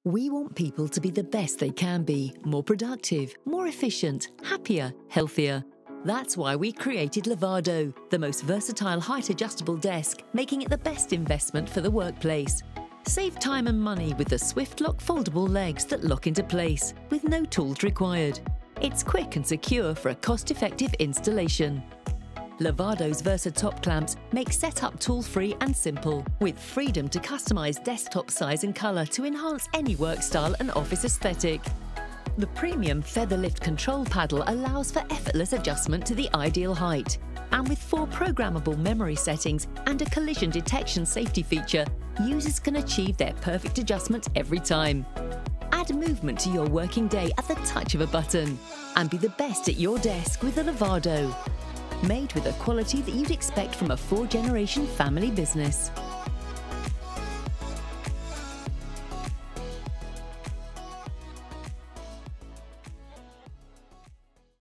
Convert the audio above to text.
We want people to be the best they can be, more productive, more efficient, happier, healthier. That's why we created Levado, the most versatile height-adjustable desk, making it the best investment for the workplace. Save time and money with the swift lock foldable legs that lock into place, with no tools required. It's quick and secure for a cost-effective installation. Levado's Versatop clamps make setup tool-free and simple, with freedom to customize desktop size and color to enhance any work style and office aesthetic. The premium feather lift control paddle allows for effortless adjustment to the ideal height. And with 4 programmable memory settings and a collision detection safety feature, users can achieve their perfect adjustment every time. Add movement to your working day at the touch of a button, and be the best at your desk with the Levado. Made with a quality that you'd expect from a 4-generation family business.